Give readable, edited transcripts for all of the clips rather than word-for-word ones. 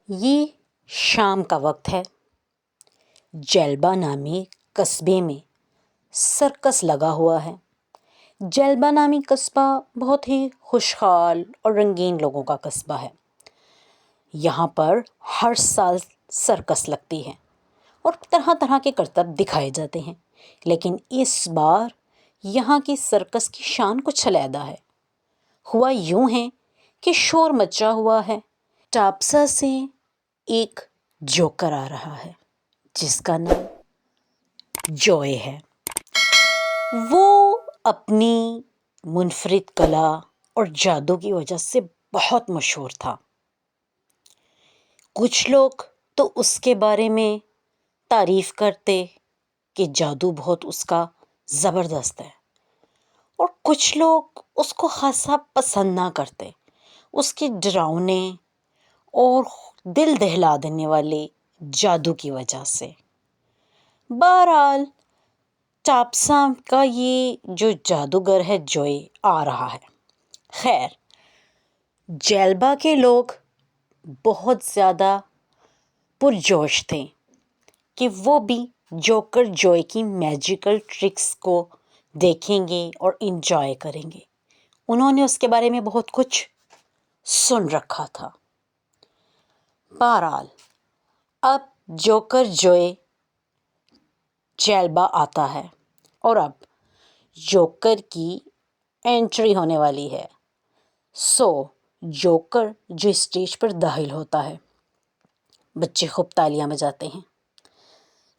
یہ شام کا وقت ہے۔ جیلبا نامی قصبے میں سرکس لگا ہوا ہے۔ جیلبا نامی قصبہ بہت ہی خوشحال اور رنگین لوگوں کا قصبہ ہے۔ یہاں پر ہر سال سرکس لگتی ہے اور طرح طرح کے کرتب دکھائے جاتے ہیں، لیکن اس بار یہاں کی سرکس کی شان کچھ علیحدہ ہے۔ ہوا یوں ہے کہ شور مچا ہوا ہے۔ ٹاپسا سے ایک جوکر آ رہا ہے جس کا نام جوئے ہے۔ وہ اپنی منفرد کلا اور جادو کی وجہ سے بہت مشہور تھا۔ کچھ لوگ تو اس کے بارے میں تعریف کرتے کہ جادو بہت اس کا زبردست ہے، اور کچھ لوگ اس کو خاصا پسند نہ کرتے اس کے ڈراؤنے اور دل دہلا دینے والے جادو کی وجہ سے۔ بہرحال ٹاپسا کا یہ جو جادوگر ہے جوئے آ رہا ہے۔ خیر، جیلبا کے لوگ بہت زیادہ پرجوش تھے کہ وہ بھی جوکر جوئے کی میجیکل ٹرکس کو دیکھیں گے اور انجوائے کریں گے۔ انہوں نے اس کے بارے میں بہت کچھ سن رکھا تھا۔ بہرحال اب جوکر جوئے جیلبا آتا ہے اور اب جوکر کی انٹری ہونے والی ہے۔ جوکر جو اسٹیج پر داخل ہوتا ہے، بچے خوب تالیاں بجاتے ہیں۔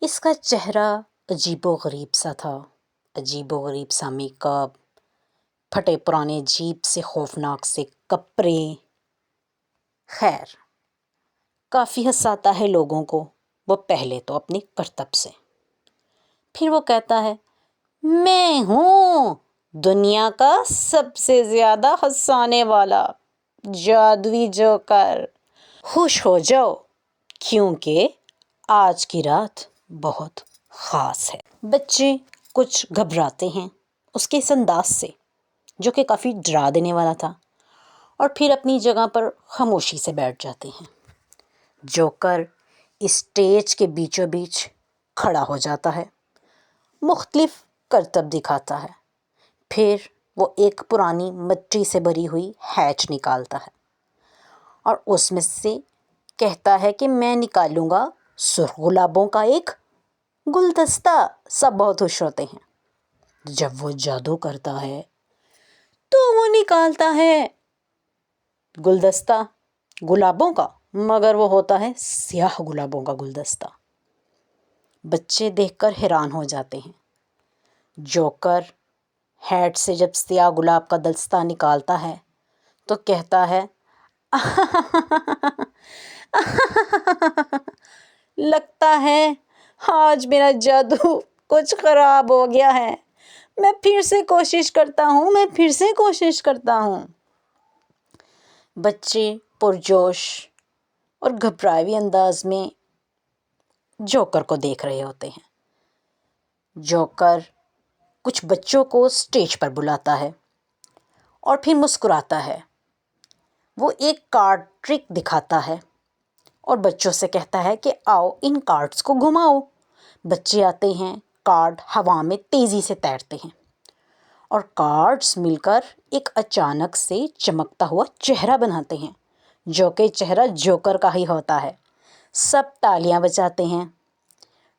اس کا چہرہ عجیب و غریب سا تھا، عجیب و غریب سا میک اپ، پھٹے پرانے عجیب سے خوفناک سے کپڑے۔ خیر، کافی ہنساتا ہے لوگوں کو وہ پہلے تو اپنے کرتب سے، پھر وہ کہتا ہے میں ہوں دنیا کا سب سے زیادہ ہنسانے والا جادوئی جوکر، خوش ہو جاؤ کیونکہ آج کی رات بہت خاص ہے۔ بچے کچھ گھبراتے ہیں اس کے اس انداز سے جو کہ کافی ڈرا دینے والا تھا، اور پھر اپنی جگہ پر خاموشی سے بیٹھ جاتے ہیں۔ جوکر اسٹیج کے بیچوں بیچ کھڑا ہو جاتا ہے، مختلف کرتب دکھاتا ہے، پھر وہ ایک پرانی مٹی سے بھری ہوئی ہیچ نکالتا ہے اور اس میں سے کہتا ہے کہ میں نکالوں گا سرخ گلابوں کا ایک گلدستہ۔ سب بہت خوش ہوتے ہیں۔ جب وہ جادو کرتا ہے تو وہ نکالتا ہے گلدستہ گلابوں کا، مگر وہ ہوتا ہے سیاہ گلابوں کا گلدستہ۔ بچے دیکھ کر حیران ہو جاتے ہیں۔ جوکر ہیٹ سے جب سیاہ گلاب کا دستہ نکالتا ہے تو کہتا ہے لگتا ہے آج میرا جادو کچھ خراب ہو گیا ہے، میں پھر سے کوشش کرتا ہوں۔ بچے پرجوش اور گھبرائے ہوئے انداز میں جوکر کو دیکھ رہے ہوتے ہیں۔ جوکر کچھ بچوں کو اسٹیج پر بلاتا ہے اور پھر مسکراتا ہے۔ وہ ایک کارڈ ٹرک دکھاتا ہے اور بچوں سے کہتا ہے کہ آؤ ان کارڈز کو گھماؤ۔ بچے آتے ہیں، کارڈ ہوا میں تیزی سے تیرتے ہیں اور کارڈز مل کر ایک اچانک سے چمکتا ہوا چہرہ بناتے ہیں، جو کہ چہرہ جوکر کا ہی ہوتا ہے۔ سب تالیاں بجاتے ہیں،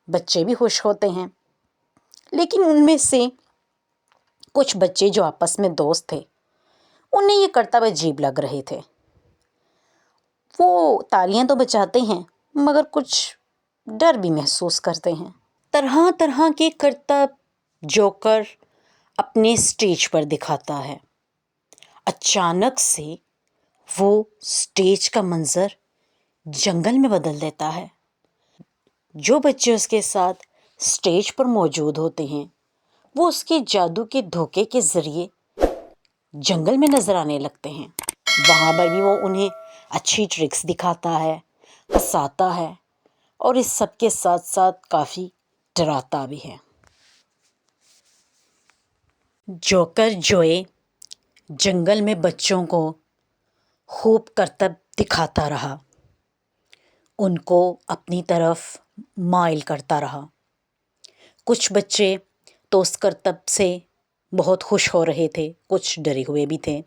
بچے بھی خوش ہوتے ہیں، لیکن ان میں سے کچھ بچے جو آپس میں دوست تھے انہیں یہ کرتب عجیب لگ رہے تھے۔ وہ تالیاں تو بجاتے ہیں مگر کچھ ڈر بھی محسوس کرتے ہیں۔ طرح طرح کے کرتب جوکر اپنے اسٹیج پر دکھاتا ہے۔ اچانک سے وہ اسٹیج کا منظر جنگل میں بدل دیتا ہے۔ جو بچے اس کے ساتھ اسٹیج پر موجود ہوتے ہیں وہ اس کے جادو کے دھوکے کے ذریعے جنگل میں نظر آنے لگتے ہیں۔ وہاں پر بھی وہ انہیں اچھی ٹرکس دکھاتا ہے، ہنساتا ہے اور اس سب کے ساتھ ساتھ کافی ڈراتا بھی ہے۔ جوکر جوئے جنگل میں بچوں کو خوب کرتب دکھاتا رہا۔ ان کو اپنی طرف مائل کرتا رہا۔ کچھ بچے تو اس کرتب سے بہت خوش ہو رہے تھے، کچھ ڈرے ہوئے بھی تھے۔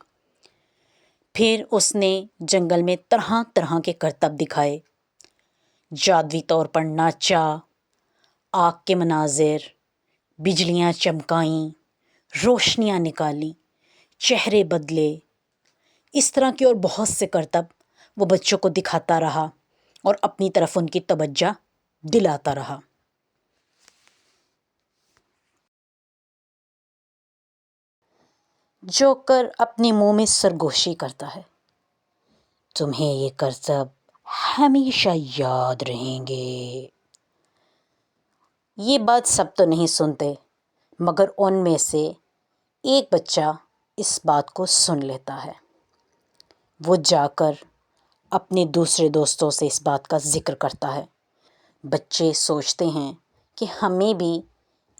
پھر اس نے جنگل میں طرح طرح کے کرتب دکھائے، جادوی طور پر ناچا، آگ کے مناظر، بجلیاں چمکائیں، روشنیاں نکالیں، چہرے بدلے، اس طرح کے اور بہت سے کرتب وہ بچوں کو دکھاتا رہا اور اپنی طرف ان کی توجہ دلاتا رہا۔ جوکر اپنے منہ میں سرگوشی کرتا ہے، تمہیں یہ کرتب ہمیشہ یاد رہیں گے۔ یہ بات سب تو نہیں سنتے، مگر ان میں سے ایک بچہ اس بات کو سن لیتا ہے۔ وہ جا کر اپنے دوسرے دوستوں سے اس بات کا ذکر کرتا ہے۔ بچے سوچتے ہیں کہ ہمیں بھی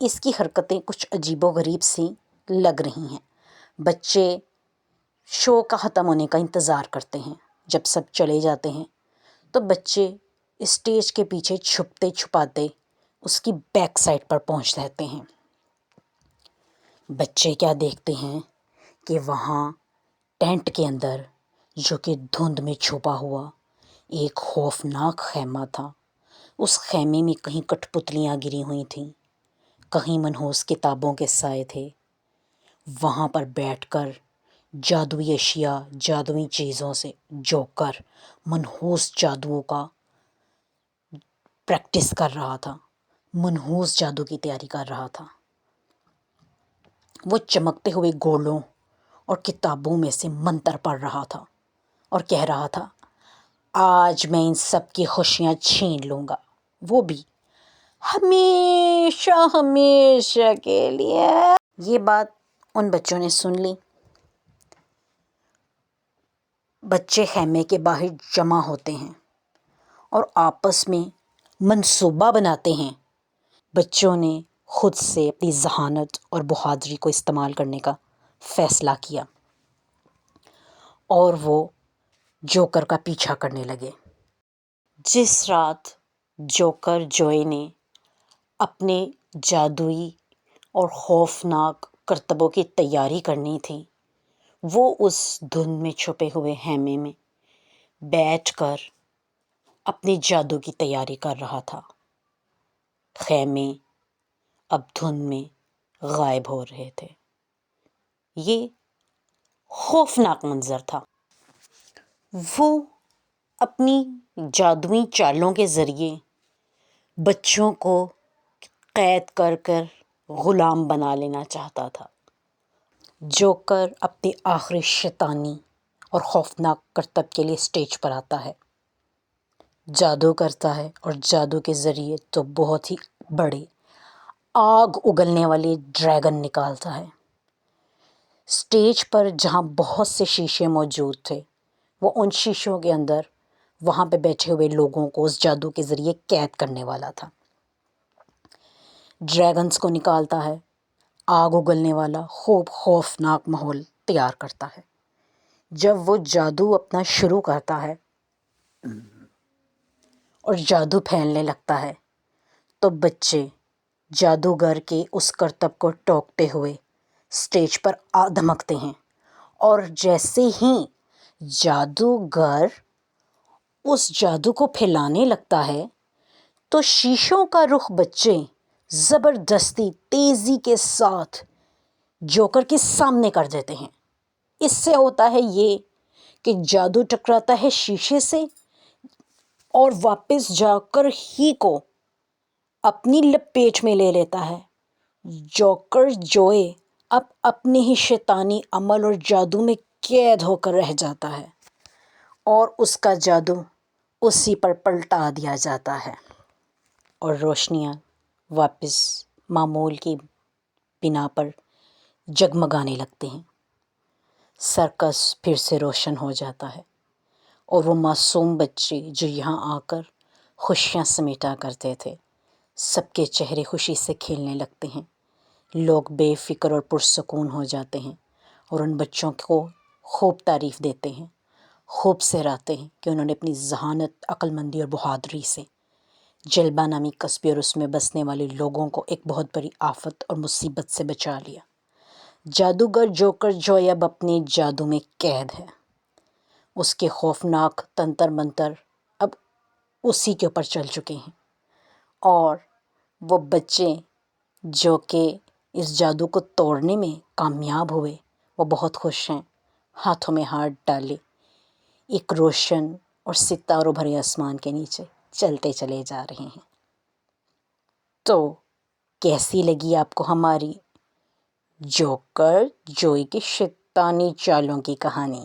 اس کی حرکتیں کچھ عجیب و غریب سی لگ رہی ہیں۔ بچے شو کا ختم ہونے کا انتظار کرتے ہیں۔ جب سب چلے جاتے ہیں تو بچے اسٹیج کے پیچھے چھپتے چھپاتے اس کی بیک سائڈ پر پہنچ جاتے ہیں۔ بچے کیا دیکھتے ہیں کہ وہاں ٹینٹ کے اندر، جو کہ دھند میں چھپا ہوا ایک خوفناک خیمہ تھا، اس خیمے میں کہیں کٹھ پتلیاں گری ہوئی تھیں، کہیں منحوس کتابوں کے سائے تھے۔ وہاں پر بیٹھ کر جادوئی اشیاء، جادوئی چیزوں سے جوکر منحوس جادوؤں کا پریکٹس کر رہا تھا، منحوس جادو کی تیاری کر رہا تھا۔ وہ چمکتے ہوئے گولوں اور کتابوں میں سے منتر پڑھ رہا تھا اور کہہ رہا تھا، آج میں ان سب کی خوشیاں چھین لوں گا، وہ بھی ہمیشہ ہمیشہ کے لیے۔ یہ بات ان بچوں نے سن لی۔ بچے خیمے کے باہر جمع ہوتے ہیں اور آپس میں منصوبہ بناتے ہیں۔ بچوں نے خود سے اپنی ذہانت اور بہادری کو استعمال کرنے کا فیصلہ کیا اور وہ جوکر کا پیچھا کرنے لگے۔ جس رات جوکر جوئے نے اپنے جادوئی اور خوفناک کرتبوں کی تیاری کرنی تھی، وہ اس دھند میں چھپے ہوئے خیمے میں بیٹھ کر اپنے جادو کی تیاری کر رہا تھا۔ خیمے اب دھند میں غائب ہو رہے تھے۔ یہ خوفناک منظر تھا۔ وہ اپنی جادوئی چالوں کے ذریعے بچوں کو قید کر کر غلام بنا لینا چاہتا تھا۔ جوکر اپنے آخری شیطانی اور خوفناک کرتب کے لیے اسٹیج پر آتا ہے، جادو کرتا ہے اور جادو کے ذریعے تو بہت ہی بڑے آگ اگلنے والے ڈریگن نکالتا ہے۔ اسٹیج پر جہاں بہت سے شیشے موجود تھے، وہ ان شیشوں کے اندر وہاں پہ بیٹھے ہوئے لوگوں کو اس جادو کے ذریعے قید کرنے والا تھا۔ ڈریگنز کو نکالتا ہے، آگ اگلنے والا خوب خوفناک ماحول تیار کرتا ہے۔ جب وہ جادو اپنا شروع کرتا ہے اور جادو پھیلنے لگتا ہے تو بچے جادوگر کے اس کرتب کو ٹوکتے ہوئے اسٹیج پر آ دھمکتے ہیں، اور جیسے ہی جادوگر اس جادو کو پھیلانے لگتا ہے تو شیشوں کا رخ بچے زبردستی تیزی کے ساتھ جوکر کے سامنے کر دیتے ہیں۔ اس سے ہوتا ہے یہ کہ جادو ٹکراتا ہے شیشے سے اور واپس جا کر ہی کو اپنی لپیٹ میں لے لیتا ہے۔ جوکر جوئے اب اپنے ہی شیطانی عمل اور جادو میں قید ہو کر رہ جاتا ہے اور اس کا جادو اسی پر پلٹا دیا جاتا ہے اور روشنیاں واپس معمول کی بنا پر جگمگانے لگتے ہیں۔ سرکس پھر سے روشن ہو جاتا ہے اور وہ معصوم بچے جو یہاں آ کر خوشیاں سمیٹا کرتے تھے، سب کے چہرے خوشی سے کھیلنے لگتے ہیں۔ لوگ بے فکر اور پرسکون ہو جاتے ہیں اور ان بچوں کو خوب تعریف دیتے ہیں خوب سہراتے ہیں کہ انہوں نے اپنی ذہانت، عقل مندی اور بہادری سے جلبہ نامی قصبے اور اس میں بسنے والے لوگوں کو ایک بہت بڑی آفت اور مصیبت سے بچا لیا۔ جادوگر جوکر جوئے اب اپنے جادو میں قید ہے۔ اس کے خوفناک تنتر منتر اب اسی کے اوپر چل چکے ہیں، اور وہ بچے جو کہ اس جادو کو توڑنے میں کامیاب ہوئے وہ بہت خوش ہیں، ہاتھوں میں ہاتھ ڈالے ایک روشن اور ستاروں بھرے آسمان کے نیچے چلتے چلے جا رہے ہیں۔ تو کیسی لگی آپ کو ہماری جوکر جوئی کی شیطانی چالوں کی کہانی؟